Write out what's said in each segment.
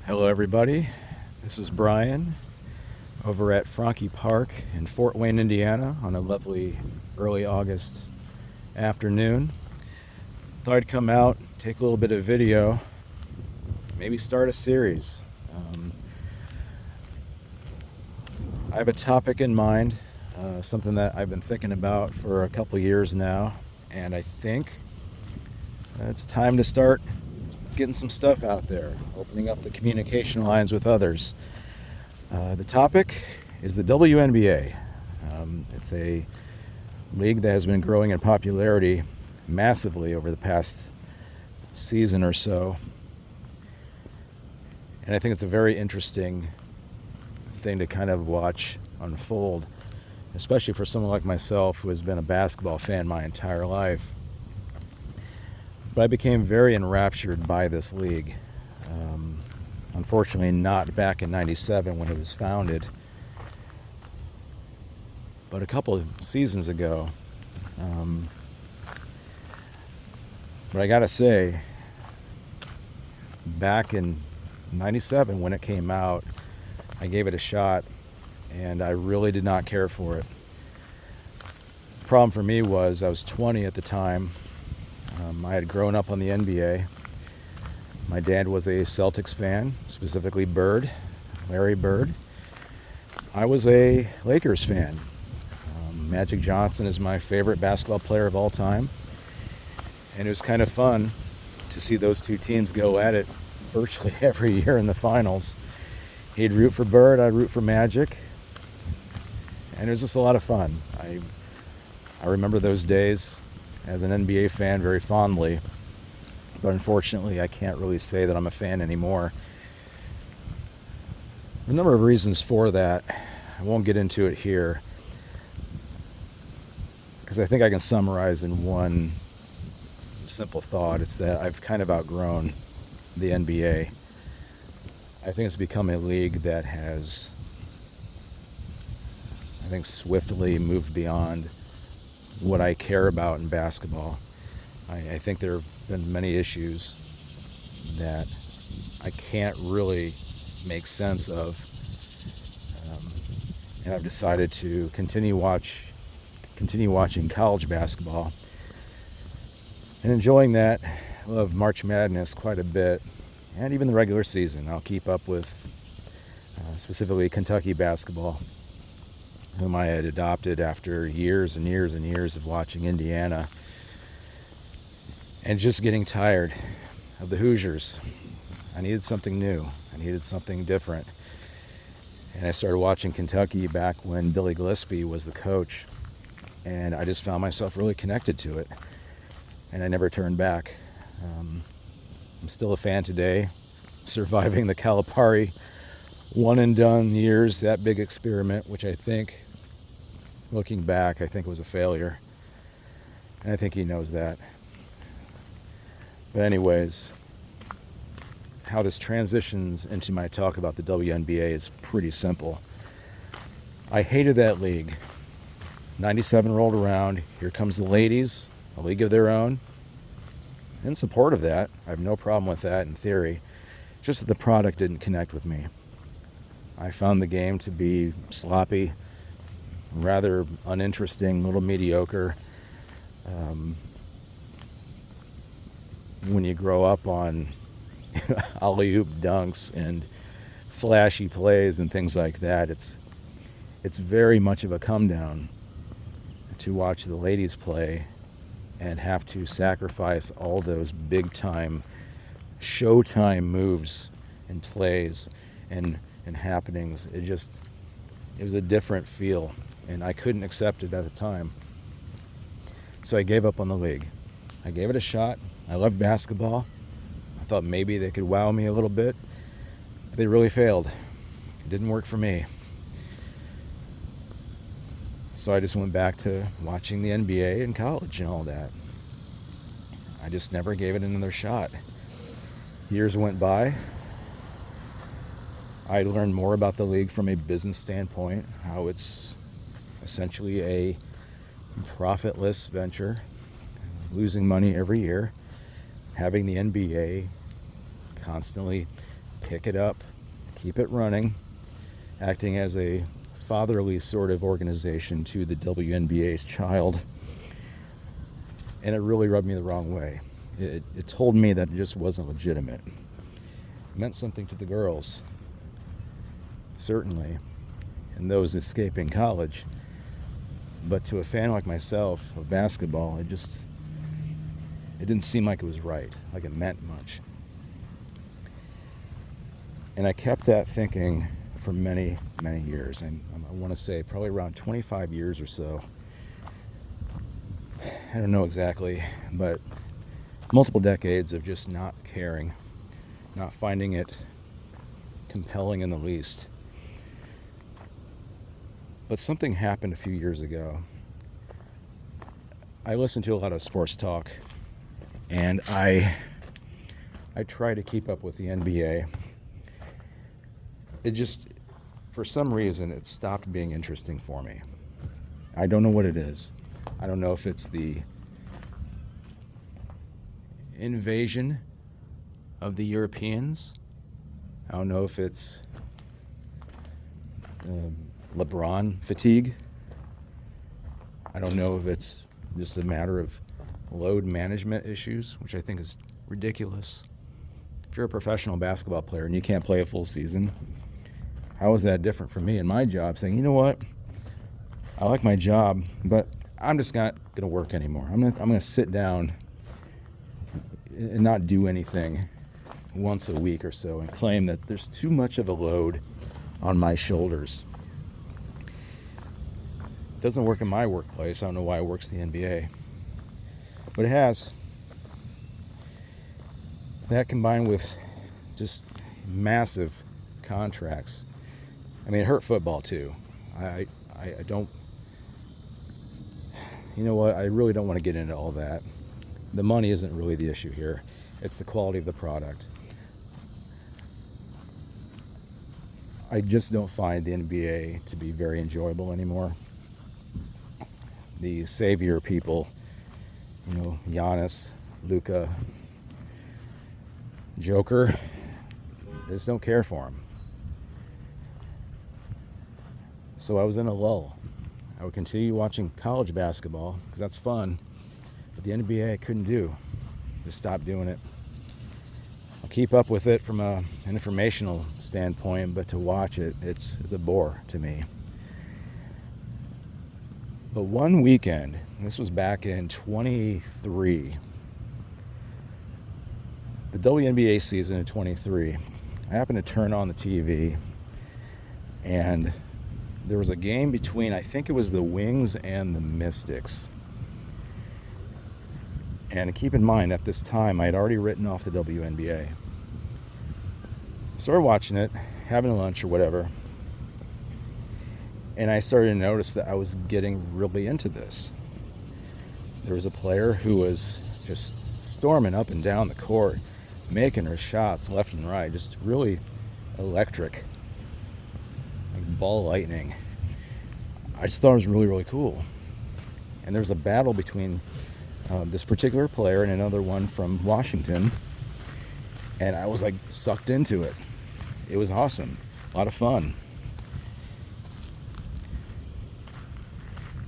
Hello, everybody. This is Brian over at Franke Park in Fort Wayne, Indiana, on a lovely early August afternoon. Thought I'd come out, take a little bit of video, maybe start a series. I have a topic in mind, something that I've been thinking about for a couple years now, and I think it's time to start getting some stuff out there, opening up the communication lines with others. The topic is the WNBA. It's a league that has been growing in popularity massively over the past season or so. And I think it's a very interesting thing to kind of watch unfold, especially for someone like myself who has been a basketball fan my entire life. But I became very enraptured by this league. Unfortunately, not back in '97 when it was founded, but a couple of seasons ago. But I gotta say, back in '97 when it came out, I gave it a shot, and I really did not care for it. The problem for me was I was 20 at the time. I had grown up on the NBA. My dad was a Celtics fan, specifically Bird, Larry Bird. I was a Lakers fan. Magic Johnson is my favorite basketball player of all time. And it was kind of fun to see those two teams go at it virtually every year in the finals. He'd root for Bird, I'd root for Magic. And it was just a lot of fun. I remember those days as an NBA fan very fondly, but unfortunately I can't really say that I'm a fan anymore. A number of reasons for that. I won't get into it here because I think I can summarize in one simple thought. It's that I've kind of outgrown the NBA. I think it's become a league that has, I think, swiftly moved beyond what I care about in basketball. I think there have been many issues that I can't really make sense of, and I've decided to continue watching college basketball and enjoying that. I love March Madness quite a bit, and even the regular season. I'll keep up with specifically Kentucky basketball, whom I had adopted after years and years and years of watching Indiana and just getting tired of the Hoosiers. I needed something new. I needed something different. And I started watching Kentucky back when Billy Gillispie was the coach, and I just found myself really connected to it, and I never turned back. I'm still a fan today, surviving the Calipari one and done years, that big experiment, which I think, looking back, I think was a failure. And I think he knows that. But anyways, how this transitions into my talk about the WNBA is pretty simple. I hated that league. '97 rolled around. Here comes the ladies, a league of their own. In support of that, I have no problem with that in theory. Just that the product didn't connect with me. I found the game to be sloppy, rather uninteresting, a little mediocre. When you grow up on alley-oop dunks and flashy plays and things like that, it's very much of a come down to watch the ladies play and have to sacrifice all those big time showtime moves and plays and happenings. It was a different feel, and I couldn't accept it at the time. So I gave up on the league. I gave it a shot. I loved basketball. I thought maybe they could wow me a little bit, but they really failed. It didn't work for me. So I just went back to watching the NBA in college and all that. I just never gave it another shot. Years went by. I learned more about the league from a business standpoint, how it's essentially a profitless venture, losing money every year, having the NBA constantly pick it up, keep it running, acting as a fatherly sort of organization to the WNBA's child. And it really rubbed me the wrong way. It told me that it just wasn't legitimate. It meant something to the girls, certainly, and those escaping college. But to a fan like myself of basketball, it didn't seem like it was right, like it meant much. And I kept that thinking for many, many years. And I want to say probably around 25 years or so. I don't know exactly, but multiple decades of just not caring, not finding it compelling in the least. But something happened a few years ago. I listen to a lot of sports talk, and I try to keep up with the NBA. It just, for some reason, it stopped being interesting for me. I don't know what it is. I don't know if it's the invasion of the Europeans. I don't know if it's LeBron fatigue. I don't know if it's just a matter of load management issues, which I think is ridiculous. If you're a professional basketball player and you can't play a full season, how is that different from me and my job saying, you know what, I like my job, but I'm just not going to work anymore. I'm going to sit down and not do anything once a week or so and claim that there's too much of a load on my shoulders. It doesn't work in my workplace. I don't know why it works in the NBA. But it has. That combined with just massive contracts. I mean, it hurt football too. I don't, you know what, I really don't want to get into all that. The money isn't really the issue here. It's the quality of the product. I just don't find the NBA to be very enjoyable anymore. The savior people, you know, Giannis, Luka, Joker, I just don't care for him. So I was in a lull. I would continue watching college basketball because that's fun, but the NBA I couldn't do. Just stopped doing it. I'll keep up with it from an informational standpoint, but to watch it, it's a bore to me. But one weekend, and this was back in 23, the WNBA season in 23, I happened to turn on the TV, and there was a game between, I think it was the Wings and the Mystics. And keep in mind, at this time, I had already written off the WNBA. Started watching it, having lunch or whatever, and I started to notice that I was getting really into this. There was a player who was just storming up and down the court, making her shots left and right, just really electric, like ball lightning. I just thought it was really, really cool. And there was a battle between this particular player and another one from Washington, and I was like sucked into it. It was awesome, a lot of fun.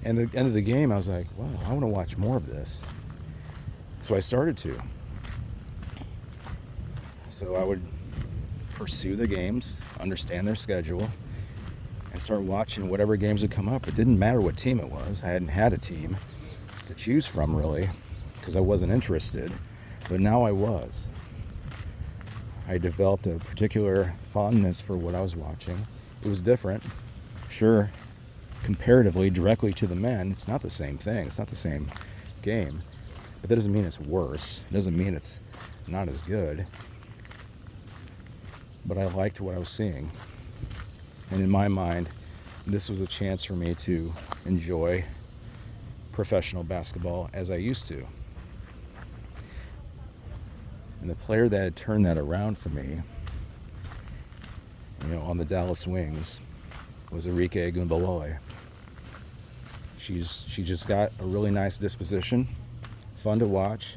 And at the end of the game, I was like, wow, I want to watch more of this. So I started to. So I would pursue the games, understand their schedule, and start watching whatever games would come up. It didn't matter what team it was. I hadn't had a team to choose from, really, because I wasn't interested. But now I was. I developed a particular fondness for what I was watching. It was different. Sure, comparatively, directly to the men, it's not the same thing. It's not the same game. But that doesn't mean it's worse. It doesn't mean it's not as good. But I liked what I was seeing. And in my mind, this was a chance for me to enjoy professional basketball as I used to. And the player that had turned that around for me, you know, on the Dallas Wings, was Arike Ogunbowale. She just got a really nice disposition, fun to watch.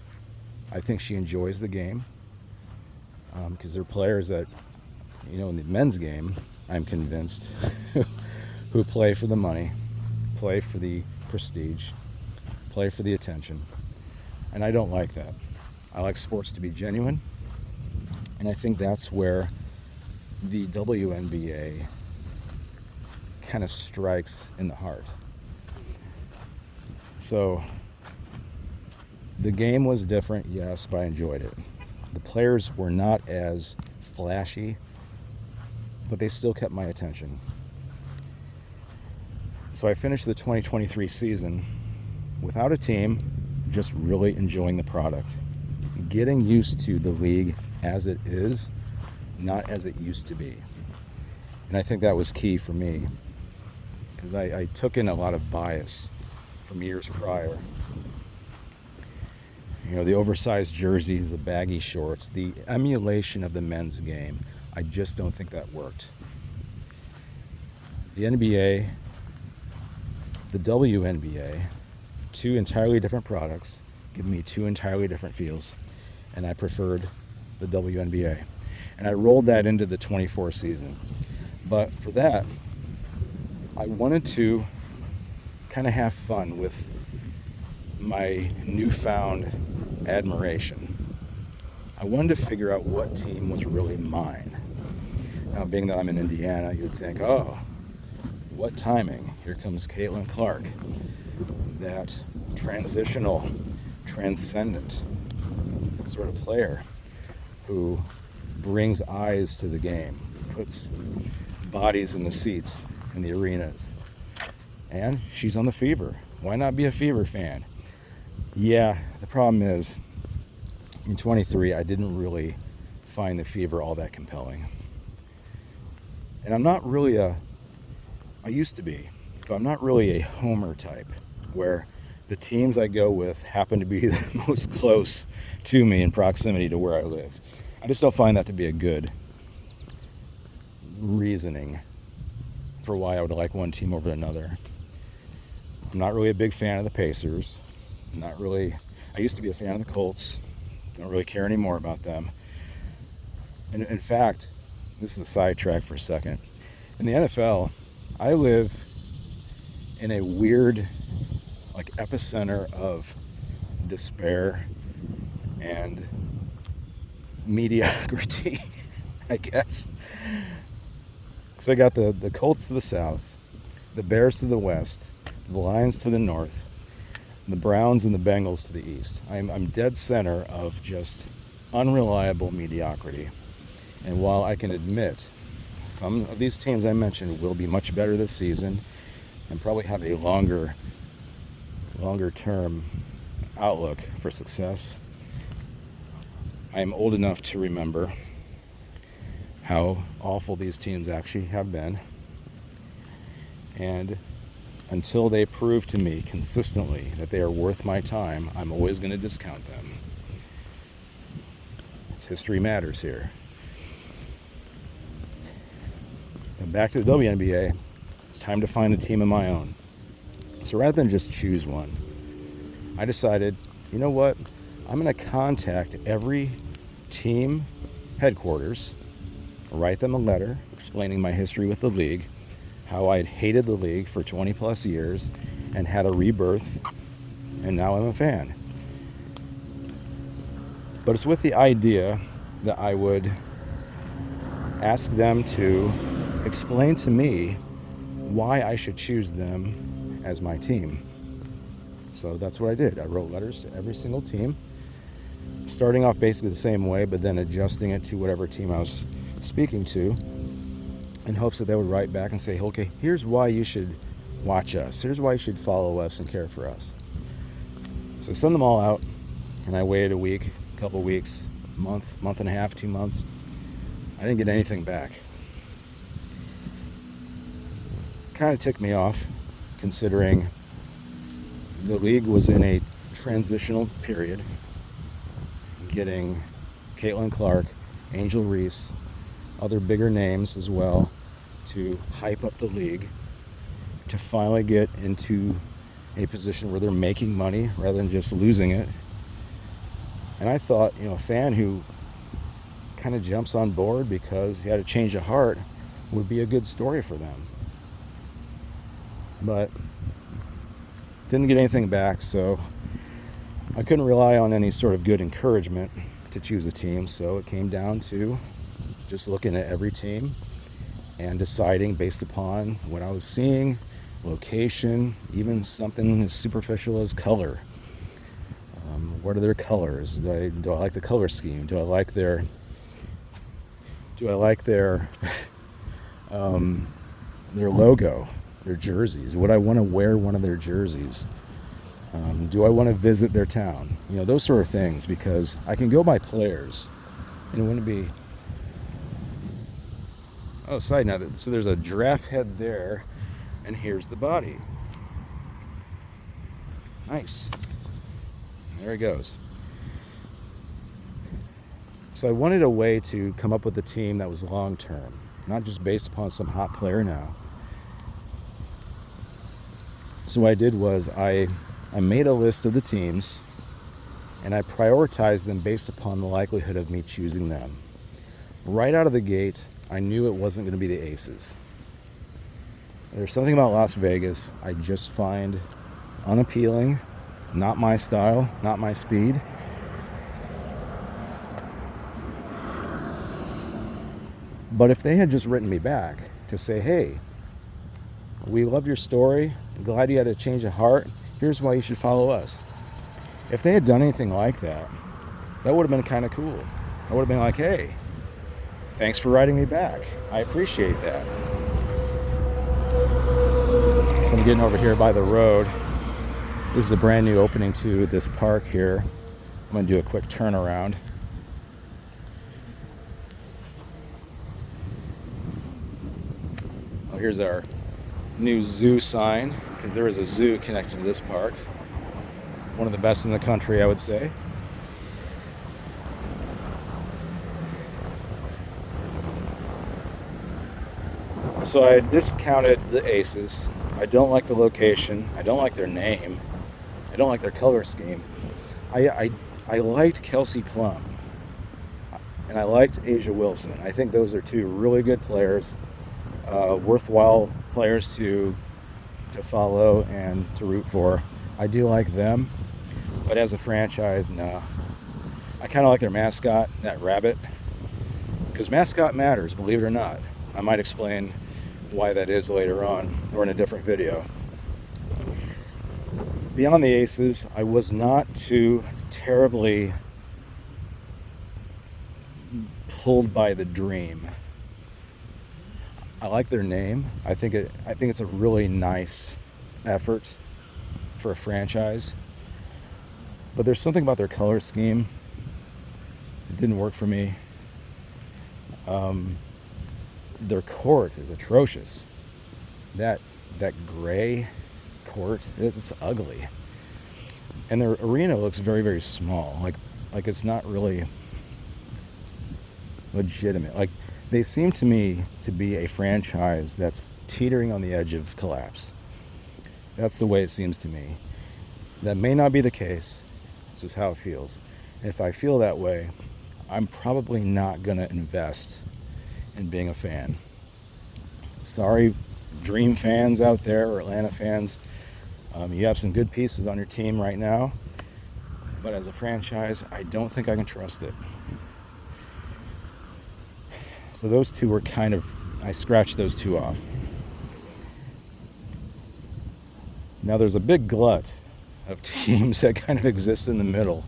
I think she enjoys the game because they're players that in the men's game, I'm convinced, who play for the money, play for the prestige, play for the attention. And I don't like that. I like sports to be genuine. And I think that's where the WNBA kind of strikes in the heart. So the game was different, yes, but I enjoyed it. The players were not as flashy, but they still kept my attention. So I finished the 2023 season without a team, just really enjoying the product, getting used to the league as it is, not as it used to be. And I think that was key for me, because I took in a lot of bias from years prior. The oversized jerseys, the baggy shorts, the emulation of the men's game. I just don't think that worked. The NBA, the WNBA, two entirely different products, give me two entirely different feels, and I preferred the WNBA. And I rolled that into the 24 season. But for that, I wanted to kind of have fun with my newfound admiration. I wanted to figure out what team was really mine. Now, being that I'm in Indiana, you'd think, oh, what timing. Here comes Caitlin Clark, that transitional, transcendent sort of player who brings eyes to the game, puts bodies in the seats in the arenas. And she's on the Fever. Why not be a Fever fan? Yeah, the problem is, in 23, I didn't really find the Fever all that compelling. And I'm not really I used to be, but I'm not really a homer type, where the teams I go with happen to be the most close to me in proximity to where I live. I just don't find that to be a good reasoning for why I would like one team over another. I'm not really a big fan of the Pacers. I used to be a fan of the Colts. Don't really care anymore about them. And in fact, this is a sidetrack for a second. In the NFL, I live in a weird, epicenter of despair and mediocrity, I guess. So I got the Colts to the south, the Bears to the west, the Lions to the north, the Browns and the Bengals to the east. I'm dead center of just unreliable mediocrity. And while I can admit some of these teams I mentioned will be much better this season and probably have a longer term outlook for success, I am old enough to remember how awful these teams actually have been. And until they prove to me consistently that they are worth my time, I'm always going to discount them. Because history matters here. And back to the WNBA, it's time to find a team of my own. So rather than just choose one, I decided, you know what? I'm going to contact every team headquarters, write them a letter explaining my history with the league, how I'd hated the league for 20 plus years and had a rebirth, and now I'm a fan. But it's with the idea that I would ask them to explain to me why I should choose them as my team. So that's what I did. I wrote letters to every single team, starting off basically the same way, but then adjusting it to whatever team I was speaking to, in hopes that they would write back and say, okay, here's why you should watch us. Here's why you should follow us and care for us. So I send them all out, and I waited a week, a couple weeks, month and a half, 2 months. I didn't get anything back. Kind of ticked me off, considering the league was in a transitional period, getting Caitlin Clark, Angel Reese, other bigger names as well, to hype up the league, to finally get into a position where they're making money rather than just losing it. And I thought, a fan who kind of jumps on board because he had a change of heart would be a good story for them. But didn't get anything back, so I couldn't rely on any sort of good encouragement to choose a team, so it came down to just looking at every team and deciding based upon what I was seeing, location, even something as superficial as color. What are their colors? Do I like the color scheme? Do I like their their logo, their jerseys? Would I want to wear one of their jerseys? Do I want to visit their town? Those sort of things, because I can go by players and it wouldn't be... Oh, side note, so there's a giraffe head there, and here's the body. Nice. There it goes. So I wanted a way to come up with a team that was long-term, not just based upon some hot player now. So what I did was I made a list of the teams, and I prioritized them based upon the likelihood of me choosing them. Right out of the gate, I knew it wasn't going to be the Aces. There's something about Las Vegas I just find unappealing, not my style, not my speed. But if they had just written me back to say, hey, we love your story, glad you had a change of heart, here's why you should follow us. If they had done anything like that, that would have been kind of cool. I would have been like, hey, thanks for writing me back. I appreciate that. So I'm getting over here by the road. This is a brand new opening to this park here. I'm going to do a quick turnaround. Oh, here's our new zoo sign, because there is a zoo connected to this park. One of the best in the country, I would say. So I discounted the Aces. I don't like the location. I don't like their name. I don't like their color scheme. I liked Kelsey Plum, and I liked Asia Wilson. I think those are two really good players, worthwhile players to follow and to root for. I do like them, but as a franchise, no. I kind of like their mascot, that rabbit, because mascot matters, believe it or not. I might explain why that is later on, or in a different video. Beyond the Aces, I was not too terribly pulled by the Dream. I like their name. I think it's a really nice effort for a franchise. But there's something about their color scheme. It didn't work for me. Their court is atrocious. That gray court, it's ugly. And their arena looks very, very small. Like it's not really legitimate. Like, they seem to me to be a franchise that's teetering on the edge of collapse. That's the way it seems to me. That may not be the case. It's just how it feels. And if I feel that way, I'm probably not going to invest in being a fan. Sorry, Dream fans out there, or Atlanta fans. You have some good pieces on your team right now, but as a franchise, I don't think I can trust it. So those two were I scratched those two off. Now there's a big glut of teams that kind of exist in the middle.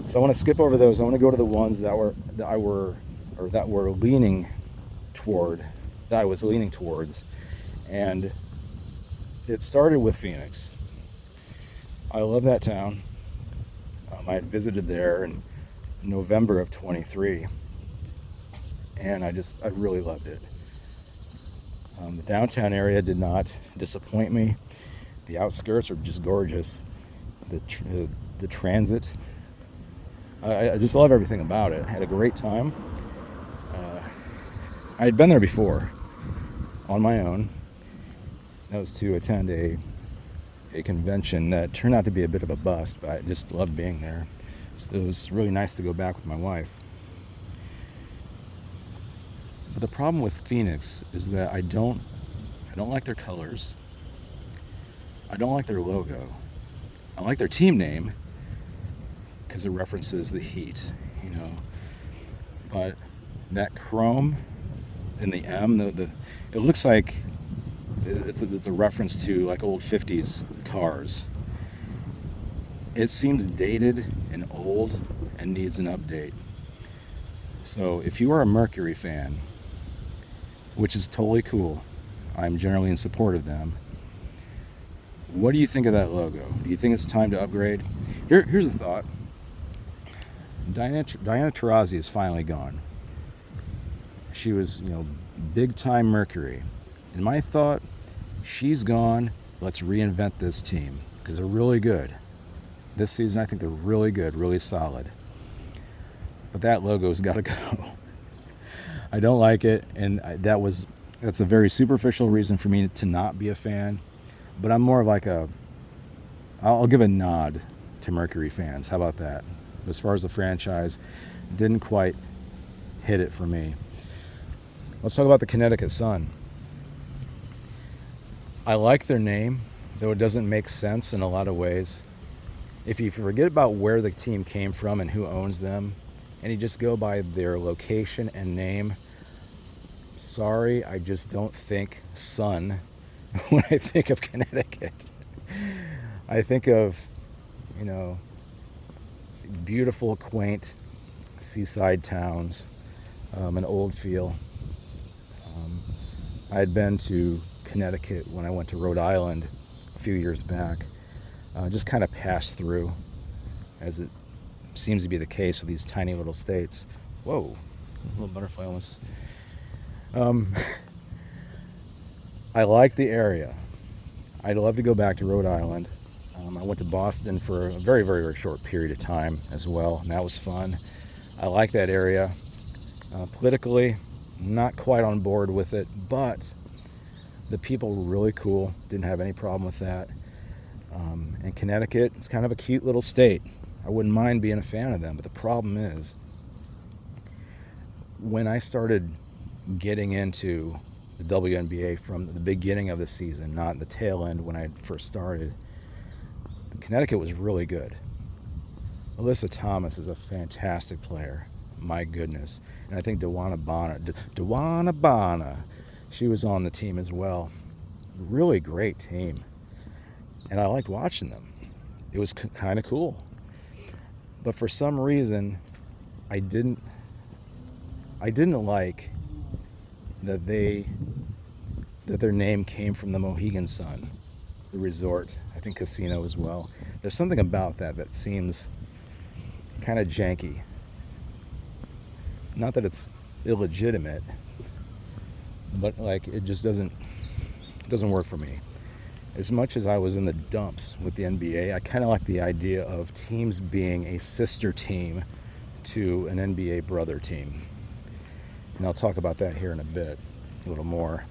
So I want to skip over those. I want to go to the ones that I was leaning towards. And it started with Phoenix. I love that town. I had visited there in November of 23. And I really loved it. The downtown area did not disappoint me. The outskirts are just gorgeous. The transit. I just love everything about it. I had a great time. I had been there before on my own. That was to attend a convention that turned out to be a bit of a bust, but I just loved being there. So it was really nice to go back with my wife. But the problem with Phoenix is that I don't like their colors. I don't like their logo. I like their team name because it references the Heat, you know. But that chrome in the M, it looks like it's a reference to like old 50s cars. It seems dated and old and needs an update. So if you are a Mercury fan, which is totally cool, I'm generally in support of them. What do you think of that logo? Do you think it's time to upgrade? Here's a thought. Diana Taurasi is finally gone. She was, big time Mercury. And my thought, she's gone. Let's reinvent this team because they're really good. This season, I think they're really good, really solid. But that logo's got to go. I don't like it, and that's a very superficial reason for me to not be a fan. But I'm more of like I'll give a nod to Mercury fans. How about that? As far as the franchise, didn't quite hit it for me. Let's talk about the Connecticut Sun. I like their name, though it doesn't make sense in a lot of ways. If you forget about where the team came from and who owns them, and you just go by their location and name, sorry, I just don't think sun when I think of Connecticut. I think of, beautiful, quaint seaside towns, an old feel. I had been to Connecticut when I went to Rhode Island a few years back. Just kind of passed through, as it seems to be the case with these tiny little states. Whoa, a little butterfly almost. I like the area. I'd love to go back to Rhode Island. I went to Boston for a very, very, very short period of time as well, and that was fun. I like that area. Politically, not quite on board with it, but the people were really cool. Didn't have any problem with that. And Connecticut, it's kind of a cute little state. I wouldn't mind being a fan of them, but the problem is, when I started getting into the WNBA from the beginning of the season, not the tail end when I first started, Connecticut was really good. Alyssa Thomas is a fantastic player. My goodness. And I think Dewana Bana, she was on the team as well. Really great team. And I liked watching them. It was kind of cool. But for some reason, I didn't like that their name came from the Mohegan Sun, the resort, I think casino as well. There's something about that seems kind of janky. Not that it's illegitimate, but it just doesn't work for me. As much as I was in the dumps with the NBA, I kind of like the idea of teams being a sister team to an NBA brother team. And I'll talk about that here in a bit, a little more.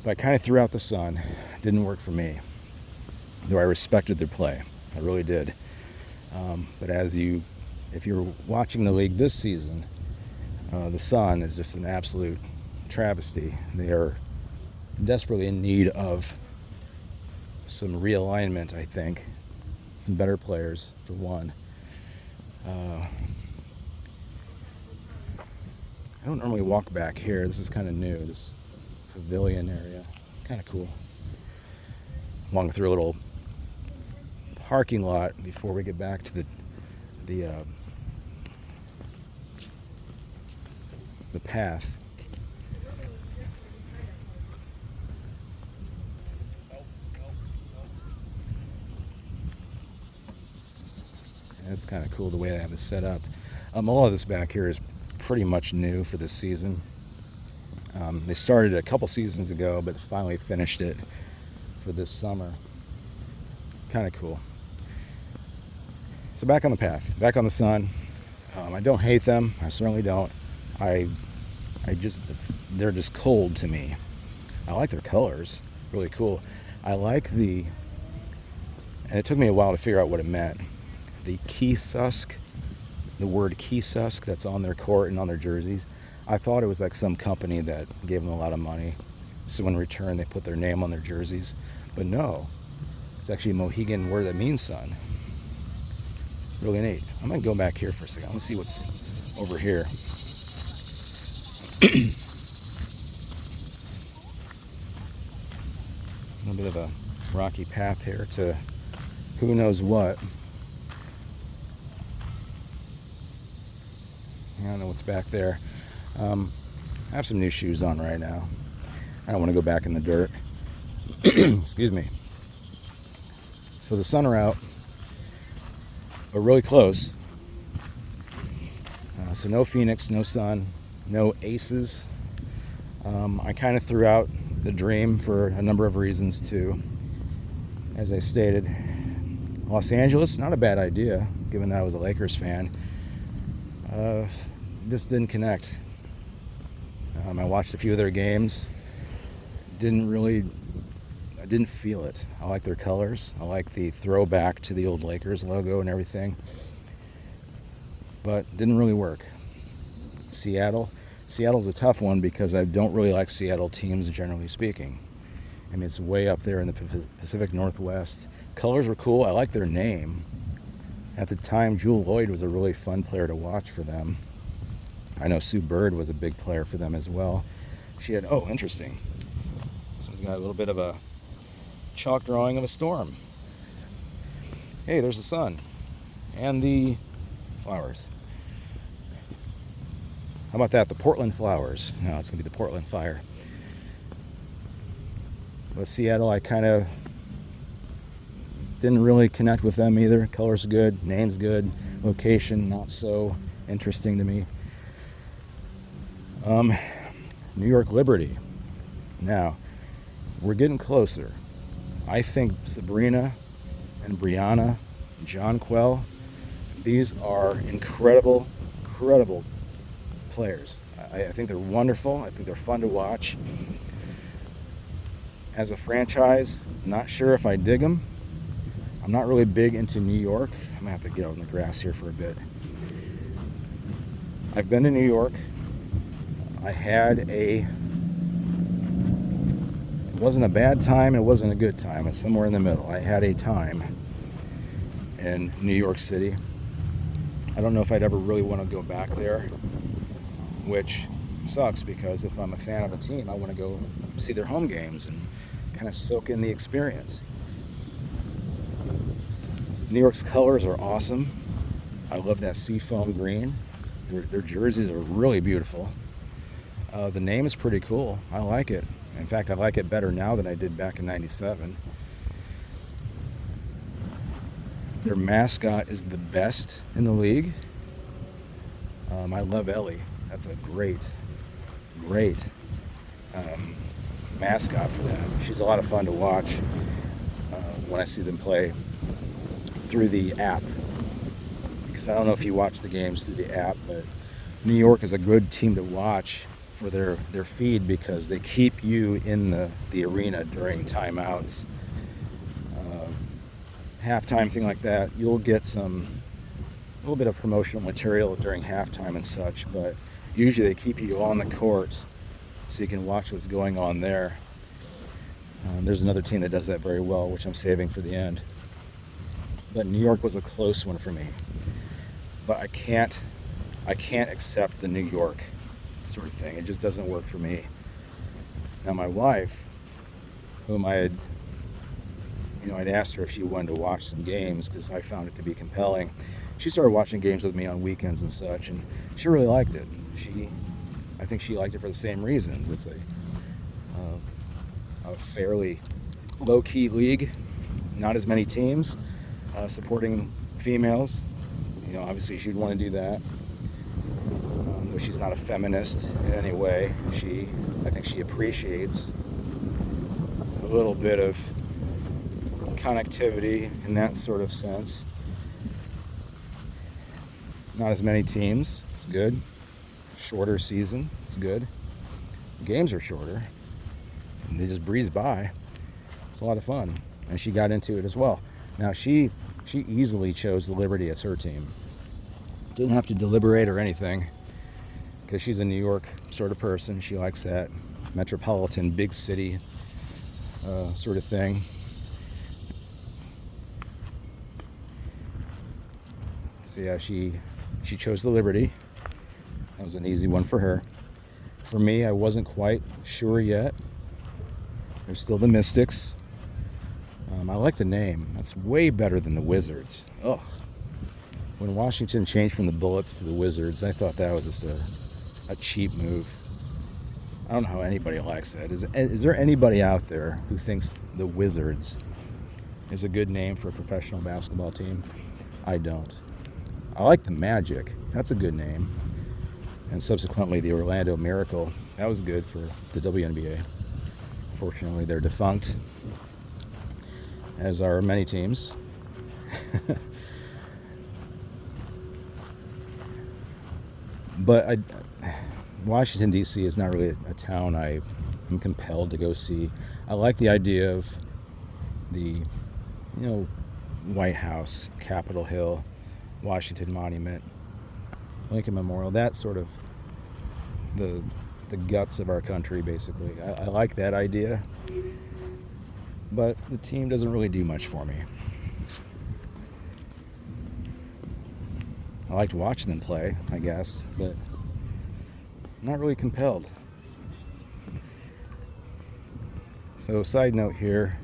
But I kind of threw out the Sun. Didn't work for me, though I respected their play. I really did. But if you're watching the league this season, the Sun is just an absolute travesty. They are desperately in need of some realignment, I think. Some better players, for one. I don't normally walk back here. This is kind of new, this pavilion area. Kind of cool. Walking through a little parking lot before we get back to the path. And it's kind of cool the way they have it set up. All of this back here is pretty much new for this season. They started a couple seasons ago, but finally finished it for this summer. Kind of cool. So back on the path, back on the Sun. I don't hate them. I certainly don't. They're just cold to me. I like their colors, really cool. I like and it took me a while to figure out what it meant. The Keysusk, the word Keysusk that's on their court and on their jerseys. I thought it was like some company that gave them a lot of money, so in return they put their name on their jerseys. But no, it's actually a Mohegan word that means sun. Really neat. I'm gonna go back here for a second. Let's see what's over here. A little bit of a rocky path here to who knows what. I don't know what's back there. I have some new shoes on right now. I don't want to go back in the dirt. Excuse me. So the sun are out, but really close. So no Phoenix, no sun, no aces. I kind of threw out the dream for a number of reasons too. As I stated, Los Angeles, not a bad idea, given that I was a Lakers fan. This didn't connect. I watched a few of their games. I didn't feel it. I like their colors. I like the throwback to the old Lakers logo and everything. But didn't really work. Seattle's a tough one because I don't really like Seattle teams, generally speaking. I mean, it's way up there in the Pacific Northwest. Colors were cool. I like their name. At the time, Jewel Lloyd was a really fun player to watch for them. I know Sue Bird was a big player for them as well. She had, oh, interesting. This one's got a little bit of a chalk drawing of a storm. Hey, there's the sun and the flowers. How about that? The Portland flowers. No, it's going to be the Portland fire. With Seattle, I kind of didn't really connect with them either. Color's good, name's good, location not so interesting to me. New York Liberty. Now, we're getting closer. I think Sabrina and Brianna, Jonquel, these are incredible players. I think they're wonderful. I think they're fun to watch. As a franchise, not sure if I dig them. I'm not really big into New York. I'm gonna have to get out in the grass here for a bit. I've been to New York. It wasn't a bad time, it wasn't a good time. It's somewhere in the middle. I had a time in New York City. I don't know if I'd ever really want to go back there, which sucks because if I'm a fan of a team, I want to go see their home games and kind of soak in the experience. New York's colors are awesome. I love that seafoam green. Their jerseys are really beautiful. The name is pretty cool. I like it. In fact, I like it better now than I did back in '97. Their mascot is the best in the league. I love Ellie. That's a great mascot for that. She's a lot of fun to watch when I see them play through the app. Because I don't know if you watch the games through the app, but New York is a good team to watch for their feed because they keep you in the arena during timeouts. Halftime, thing like that, you'll get a little bit of promotional material during halftime and such, but usually they keep you on the court so you can watch what's going on there. There's another team that does that very well, which I'm saving for the end. But New York was a close one for me. But I can't accept the New York sort of thing. It just doesn't work for me. Now my wife, whom I'd asked her if she wanted to watch some games because I found it to be compelling. She started watching games with me on weekends and such, and she really liked it. I think she liked it for the same reasons. It's a fairly low-key league, not as many teams, supporting females. Obviously she'd want to do that. Though she's not a feminist in any way, I think she appreciates a little bit of connectivity in that sort of sense. Not as many teams, it's good. Shorter season, it's good. Games are shorter, and they just breeze by. It's a lot of fun, and she got into it as well. Now she easily chose the Liberty as her team. Didn't have to deliberate or anything. because she's a New York sort of person. She likes that metropolitan, big city sort of thing. So yeah, she chose the Liberty. That was an easy one for her. For me, I wasn't quite sure yet. There's still the Mystics. I like the name. That's way better than the Wizards. Ugh. When Washington changed from the Bullets to the Wizards, I thought that was just a cheap move. I don't know how anybody likes that. Is there anybody out there who thinks the Wizards is a good name for a professional basketball team? I don't. I like the Magic. That's a good name. And subsequently the Orlando Miracle. That was good for the WNBA. Unfortunately, they're defunct, as are many teams. But Washington, D.C. is not really a town I am compelled to go see. I like the idea of the, White House, Capitol Hill, Washington Monument, Lincoln Memorial, that sort of the guts of our country, basically. I like that idea, but the team doesn't really do much for me. I liked watching them play, I guess, but I'm not really compelled. So, side note here,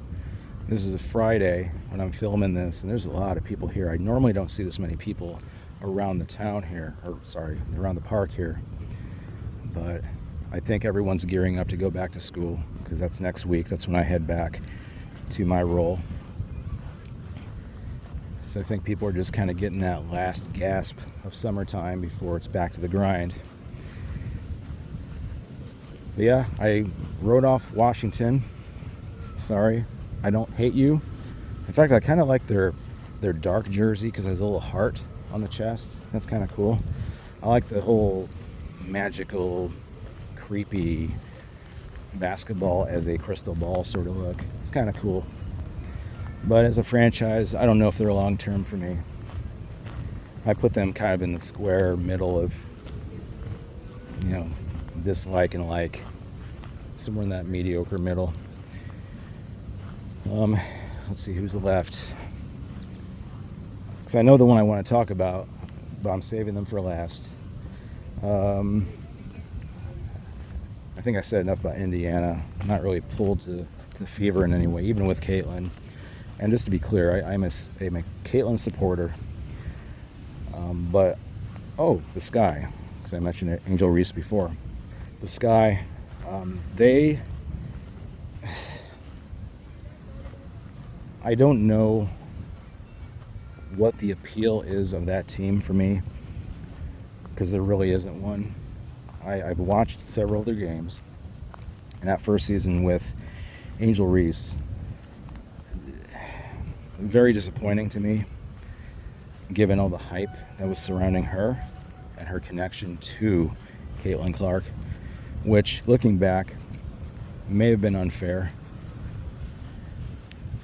this is a Friday when I'm filming this, and there's a lot of people here. I normally don't see this many people around the town here, around the park here. But I think everyone's gearing up to go back to school, because that's next week. That's when I head back to my role. So I think people are just kind of getting that last gasp of summertime before it's back to the grind. But yeah, I wrote off Washington. Sorry, I don't hate you. In fact, I kind of like their dark jersey because it has a little heart on the chest. That's kind of cool. I like the whole magical, creepy basketball as a crystal ball sort of look. It's kind of cool. But as a franchise, I don't know if they're long-term for me. I put them kind of in the square middle of, dislike and like, somewhere in that mediocre middle. Let's see who's left. Because I know the one I want to talk about, but I'm saving them for last. I think I said enough about Indiana. I'm not really pulled to the fever in any way, even with Caitlin. And just to be clear, I'm a Caitlin supporter. But the Sky, because I mentioned Angel Reese before. The Sky, I don't know what the appeal is of that team for me, because there really isn't one. I've watched several of their games, and that first season with Angel Reese, very disappointing to me, given all the hype that was surrounding her and her connection to Caitlin Clark, which, looking back, may have been unfair.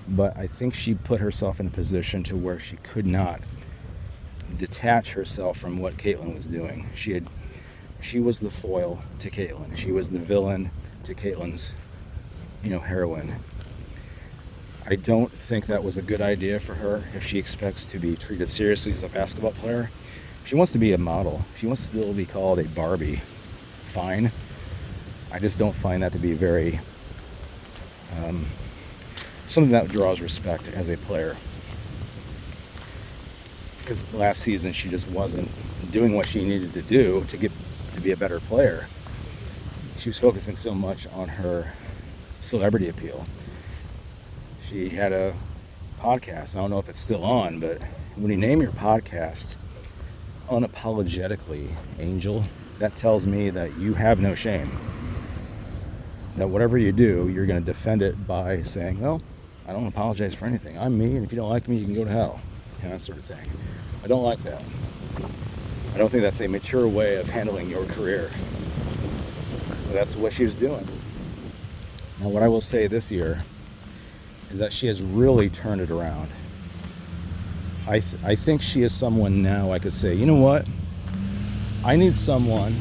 But I think she put herself in a position to where she could not detach herself from what Caitlin was doing. She was the foil to Caitlin. She was the villain to Caitlin's, heroine. I don't think that was a good idea for her if she expects to be treated seriously as a basketball player. If she wants to be a model, if she wants to still be called a Barbie, fine. I just don't find that to be very something that draws respect as a player. Because last season she just wasn't doing what she needed to do to be a better player. She was focusing so much on her celebrity appeal. She had a podcast. I don't know if it's still on, but when you name your podcast Unapologetically Angel, that tells me that you have no shame. That whatever you do, you're going to defend it by saying, well, I don't apologize for anything. I'm me, and if you don't like me, you can go to hell. That sort of thing. I don't like that. I don't think that's a mature way of handling your career. But that's what she was doing. Now, what I will say this year is that she has really turned it around. I think she is someone now I could say, you know what? I need someone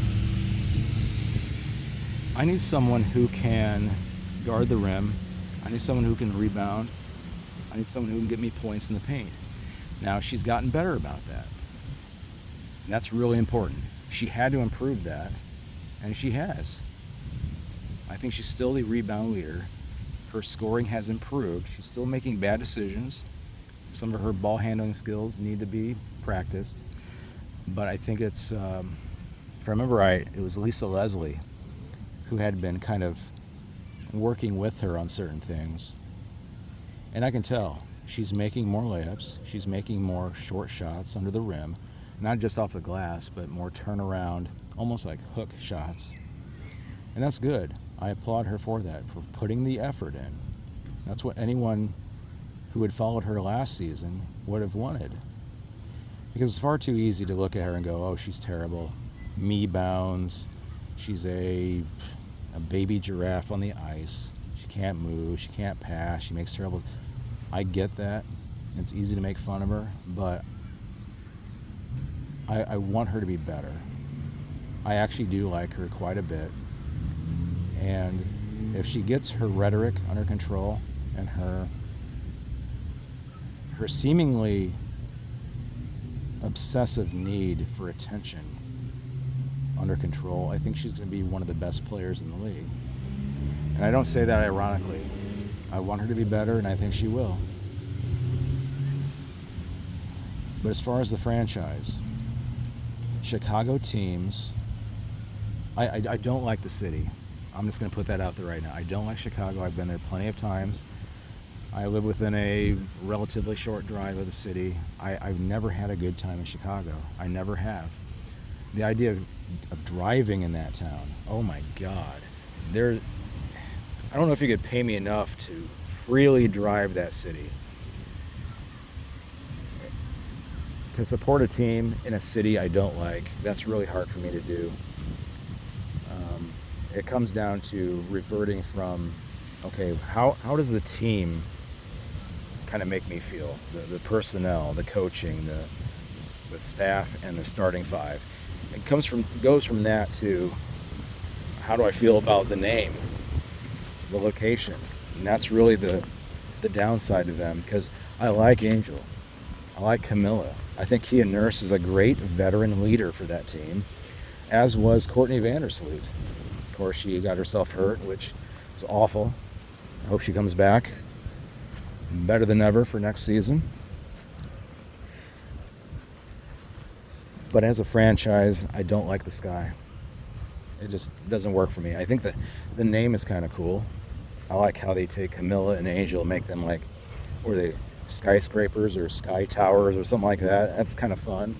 I need someone who can guard the rim. I need someone who can rebound. I need someone who can get me points in the paint. Now, she's gotten better about that. And that's really important. She had to improve that, and she has. I think she's still the rebound leader. Her scoring has improved. She's still making bad decisions. Some of her ball handling skills need to be practiced. But I think it's, if I remember right, it was Lisa Leslie who had been kind of working with her on certain things. And I can tell she's making more layups. She's making more short shots under the rim, not just off the glass, but more turnaround, almost like hook shots. And that's good. I applaud her for that, for putting the effort in. That's what anyone who had followed her last season would have wanted. Because it's far too easy to look at her and go, oh, she's terrible. Me bounds. She's a baby giraffe on the ice. She can't move. She can't pass. She makes terrible. I get that. It's easy to make fun of her, but I want her to be better. I actually do like her quite a bit. And if she gets her rhetoric under control and her seemingly obsessive need for attention under control, I think she's going to be one of the best players in the league. And I don't say that ironically. I want her to be better, and I think she will. But as far as the franchise, Chicago teams, I don't like the city. I'm just going to put that out there right now. I don't like Chicago. I've been there plenty of times. I live within a relatively short drive of the city. I've never had a good time in Chicago. I never have. The idea of driving in that town, oh my God. I don't know if you could pay me enough to freely drive that city. To support a team in a city I don't like, that's really hard for me to do. It comes down to reverting from, okay, how does the team kind of make me feel? The personnel, the coaching, the staff, and the starting five. It goes from that to how do I feel about the name, the location, and that's really the downside of them, because I like Angel, I like Camilla. I think Kia Nurse is a great veteran leader for that team, as was Courtney Vandersloot. Of course, she got herself hurt, which was awful. I hope she comes back better than ever for next season. But as a franchise, I don't like the Sky. It just doesn't work for me. I think that the name is kind of cool. I like how they take Camilla and Angel and make them like, were they skyscrapers or sky towers or something like that. That's kind of fun.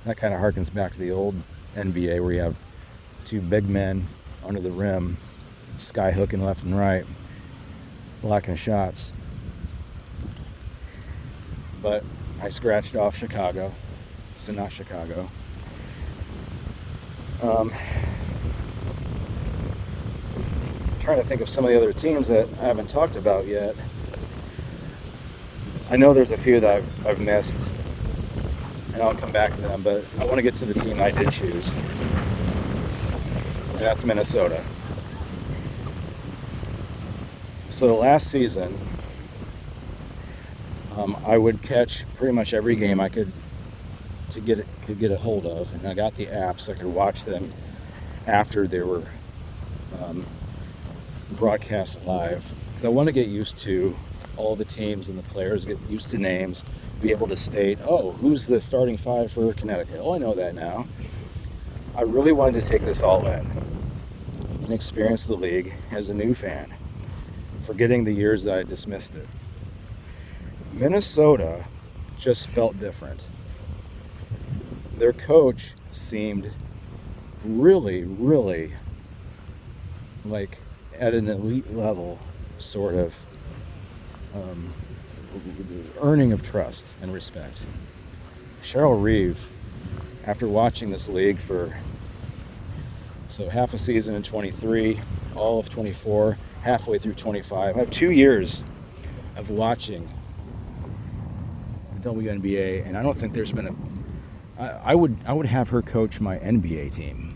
That kind of harkens back to the old NBA where you have two big men under the rim, sky hooking left and right, blocking shots. But I scratched off Chicago, so not Chicago. Trying to think of some of the other teams that I haven't talked about yet. I know there's a few that I've missed, and I'll come back to them, but I want to get to the team I did choose, and that's Minnesota. So last season, I would catch pretty much every game I could get a hold of, and I got the app so I could watch them after they were broadcast live, because I want to get used to all the teams and the players, get used to names, be able to state, oh, who's the starting five for Connecticut? Oh, I know that now. I really wanted to take this all in and experience the league as a new fan, forgetting the years that I dismissed it. Minnesota just felt different. Their coach seemed really, really like at an elite level, sort of earning of trust and respect. Cheryl Reeve, after watching this league for half a season in 23, all of 24, halfway through 25, I have 2 years of watching the WNBA, and I don't think there's been I would have her coach my NBA team.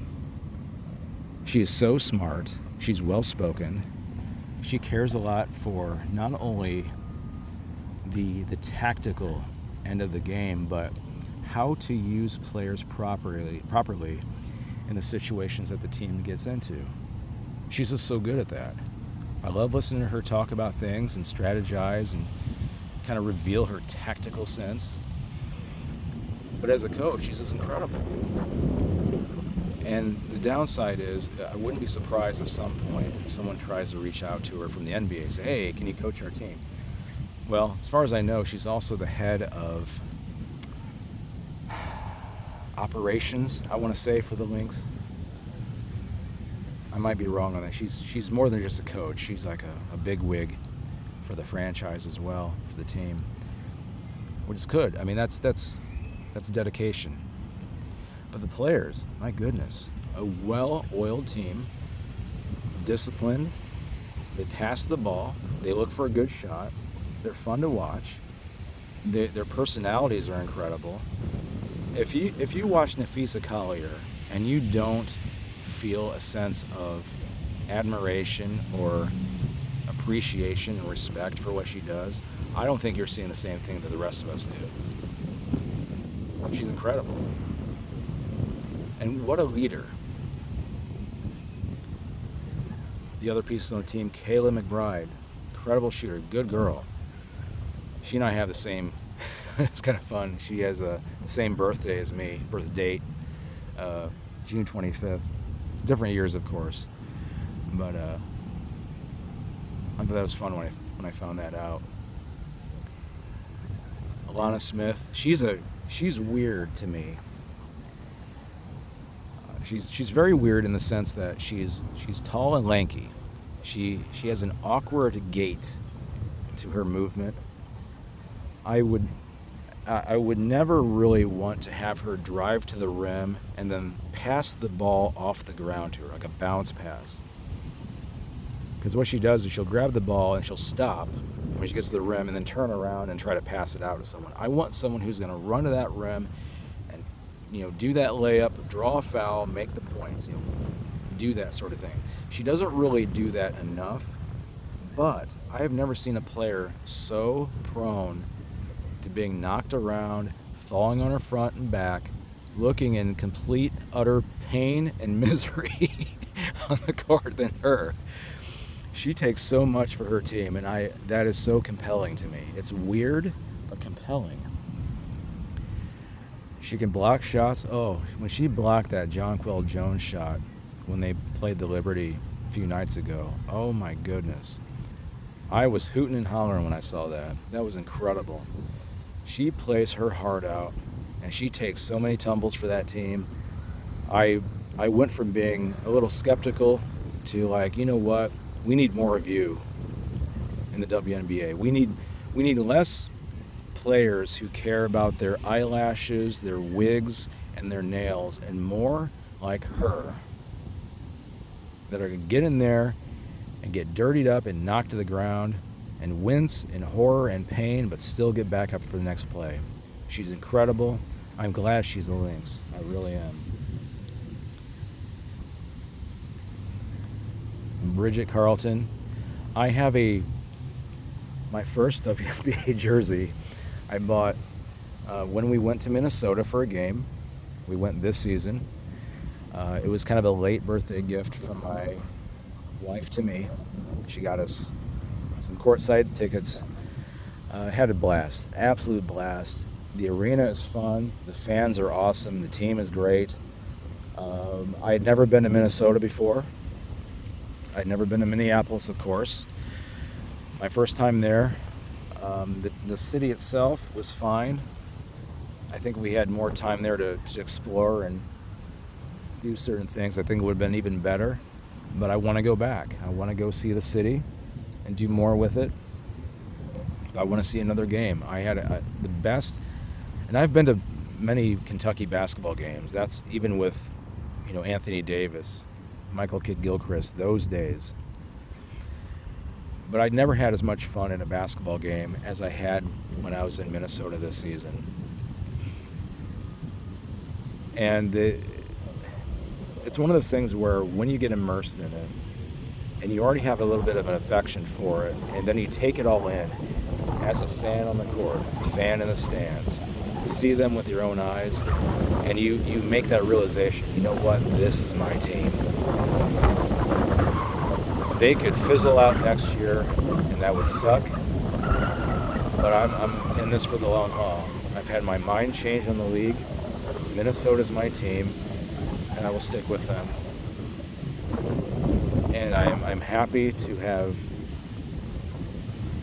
She is so smart. She's well-spoken. She cares a lot for not only the tactical end of the game, but how to use players properly in the situations that the team gets into. She's just so good at that. I love listening to her talk about things and strategize and kind of reveal her tactical sense. But as a coach, she's just incredible. And the downside is, I wouldn't be surprised if at some point someone tries to reach out to her from the NBA and say, hey, can you coach our team? Well, as far as I know, she's also the head of operations, I want to say, for the Lynx. I might be wrong on that. She's more than just a coach. She's like a big wig for the franchise as well, for the team, which is good. I mean, that's dedication. But the players, my goodness, a well-oiled team, disciplined. They pass the ball. They look for a good shot. They're fun to watch. Their personalities are incredible. If you watch Nafisa Collier and you don't feel a sense of admiration or appreciation and respect for what she does, I don't think you're seeing the same thing that the rest of us do. She's incredible. And what a leader. The other piece on the team, Kayla McBride, incredible shooter, good girl. She and I have the same, it's kind of fun. She has the same birthday as me, birth date, June 25th. Different years, of course. But I thought that was fun when I found that out. Alana Smith, she's weird to me. She's very weird in the sense that she's tall and lanky. She has an awkward gait to her movement. I would never really want to have her drive to the rim and then pass the ball off the ground to her, like a bounce pass. Because what she does is she'll grab the ball and she'll stop when she gets to the rim and then turn around and try to pass it out to someone. I want someone who's going to run to that rim and, do that layup, draw a foul, make the points, do that sort of thing. She doesn't really do that enough, but I have never seen a player so prone to being knocked around, falling on her front and back, looking in complete, utter pain and misery on the court than her. She takes so much for her team, and that is so compelling to me. It's weird, but compelling. She can block shots. Oh, when she blocked that Jonquel Jones shot when they played the Liberty a few nights ago, oh my goodness. I was hooting and hollering when I saw that. That was incredible. She plays her heart out, and she takes so many tumbles for that team. I went from being a little skeptical to like, you know what? We need more of you in the WNBA. We need less players who care about their eyelashes, their wigs, and their nails, and more like her that are going to get in there and get dirtied up and knocked to the ground and wince in horror and pain, but still get back up for the next play. She's incredible. I'm glad she's a Lynx. I really am. Bridget Carlton. I have my first WNBA jersey I bought when we went to Minnesota for a game. We went this season. It was kind of a late birthday gift from my wife to me. She got us some courtside tickets. Had a blast, absolute blast. The arena is fun. The fans are awesome. The team is great. I had never been to Minnesota before. I'd never been to Minneapolis, of course. My first time there. The city itself was fine. I think we had more time there to explore and do certain things. I think it would have been even better. But I want to go back. I want to go see the city and do more with it. I want to see another game. I had the best, and I've been to many Kentucky basketball games. That's even with, Anthony Davis, Michael Kidd-Gilchrist, those days. But I'd never had as much fun in a basketball game as I had when I was in Minnesota this season. And it's one of those things where when you get immersed in it, and you already have a little bit of an affection for it, and then you take it all in as a fan on the court, a fan in the stands, to see them with your own eyes, and you make that realization, you know what, this is my team. They could fizzle out next year, and that would suck, but I'm in this for the long haul. I've had my mind change on the league. Minnesota's my team, and I will stick with them. And I'm happy to have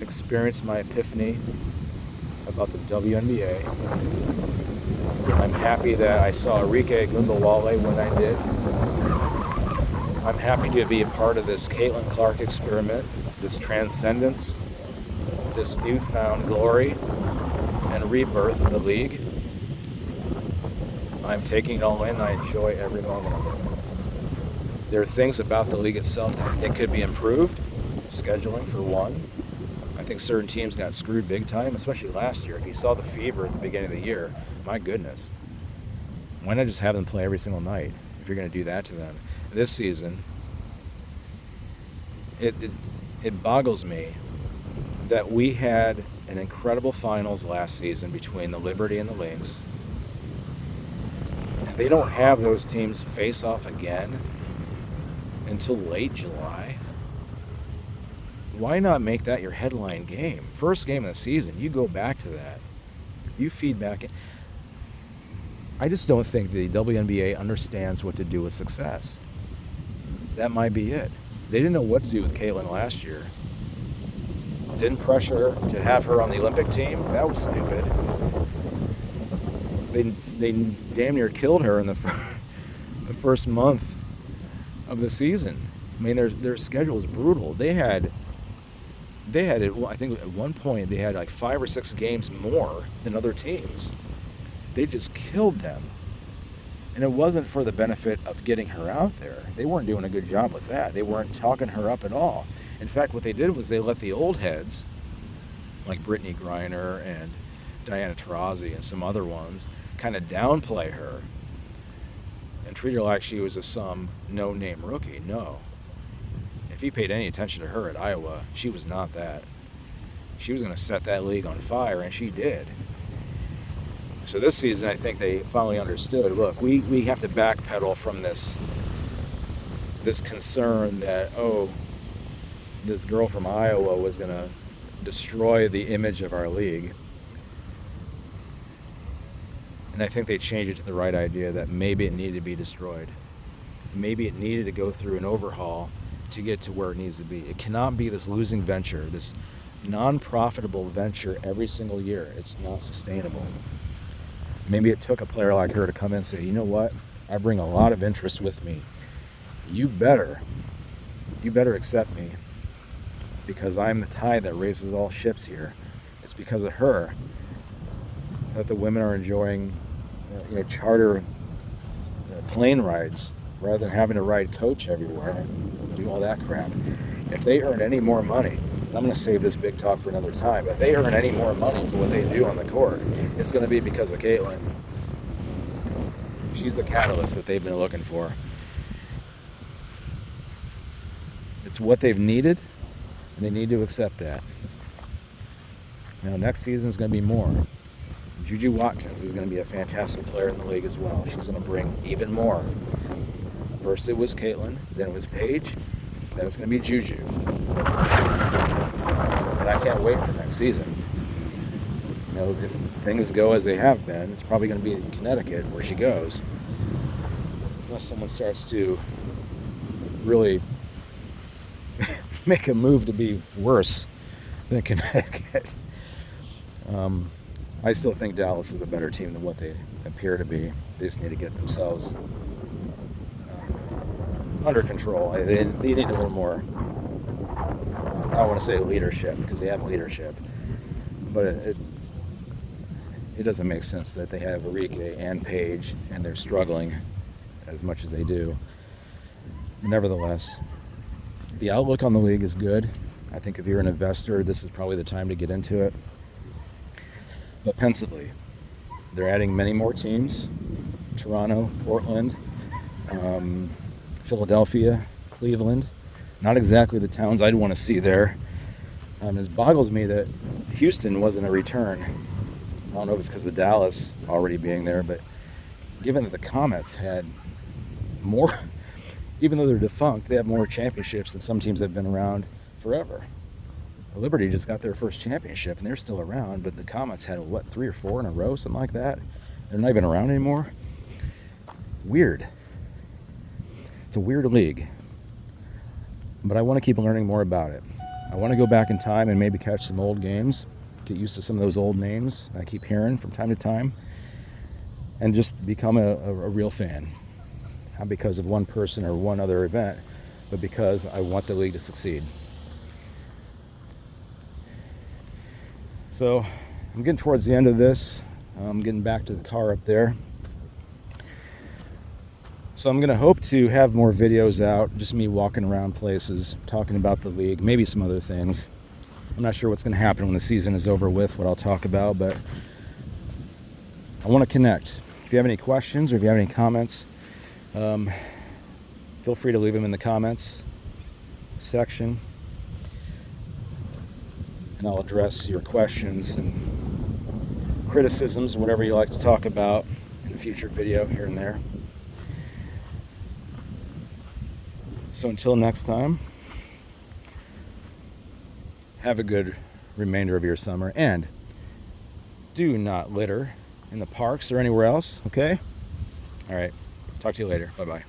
experienced my epiphany about the WNBA. I'm happy that I saw Arike Ogunbowale when I did. I'm happy to be a part of this Caitlin Clark experiment, this transcendence, this newfound glory and rebirth of the league. I'm taking it all in. I enjoy every moment of it. There are things about the league itself that I think could be improved. Scheduling, for one. I think certain teams got screwed big time, especially last year. If you saw the fever at the beginning of the year, my goodness. Why not just have them play every single night if you're going to do that to them? This season, it boggles me that we had an incredible finals last season between the Liberty and the Lynx. And they don't have those teams face off again until late July. Why not make that your headline game? First game of the season, you go back to that. You feed back in. I just don't think the WNBA understands what to do with success. That might be it. They didn't know what to do with Caitlin last year. Didn't pressure her to have her on the Olympic team. That was stupid. They damn near killed her in the first month of the season. I mean, their schedule is brutal. They had I think at one point they had like 5 or 6 games more than other teams. They just killed them. And it wasn't for the benefit of getting her out there. They weren't doing a good job with that. They weren't talking her up at all. In fact, what they did was they let the old heads, like Brittany Griner and Diana Taurasi and some other ones, kind of downplay her and treat her like she was some no-name rookie. No. If you paid any attention to her at Iowa, she was not that. She was going to set that league on fire, and she did. So this season, I think they finally understood, look, we have to backpedal from this concern that, this girl from Iowa was going to destroy the image of our league. And I think they changed it to the right idea that maybe it needed to be destroyed. Maybe it needed to go through an overhaul to get to where it needs to be. It cannot be this losing venture, this non-profitable venture every single year. It's not sustainable. Maybe it took a player like her to come in and say, you know what? I bring a lot of interest with me. You better accept me, because I'm the tide that raises all ships here. It's because of her that the women are enjoying charter plane rides rather than having to ride coach everywhere and do all that crap. If they earn any more money, I'm going to save this big talk for another time, if they earn any more money for what they do on the court, it's going to be because of Caitlin. She's the catalyst that they've been looking for. It's what they've needed, and they need to accept that. Now, next season is going to be more. Juju Watkins is going to be a fantastic player in the league as well. She's going to bring even more. First it was Caitlin, then it was Paige, then it's going to be Juju. And I can't wait for next season. If things go as they have been, it's probably going to be in Connecticut where she goes. Unless someone starts to really make a move to be worse than Connecticut. I still think Dallas is a better team than what they appear to be. They just need to get themselves under control. They need a little more, I don't want to say leadership, because they have leadership, but it doesn't make sense that they have Arike and Paige and they're struggling as much as they do. Nevertheless, the outlook on the league is good. I think if you're an investor, this is probably the time to get into it. But pensively, they're adding many more teams. Toronto, Portland, Philadelphia, Cleveland. Not exactly the towns I'd want to see there. It boggles me that Houston wasn't a return. I don't know if it's because of Dallas already being there, but given that the Comets had more, even though they're defunct, they have more championships than some teams that have been around forever. Liberty just got their first championship, and they're still around, but the Comets had, 3 or 4 in a row, something like that? They're not even around anymore? Weird. It's a weird league. But I want to keep learning more about it. I want to go back in time and maybe catch some old games, get used to some of those old names I keep hearing from time to time, and just become a real fan. Not because of one person or one other event, but because I want the league to succeed. So I'm getting towards the end of this. I'm getting back to the car up there. So I'm going to hope to have more videos out, just me walking around places, talking about the league, maybe some other things. I'm not sure what's going to happen when the season is over with, what I'll talk about, but I want to connect. If you have any questions or if you have any comments, feel free to leave them in the comments section, and I'll address your questions and criticisms, whatever you like to talk about in a future video here and there. So until next time, have a good remainder of your summer, and do not litter in the parks or anywhere else, okay? All right, talk to you later. Bye-bye.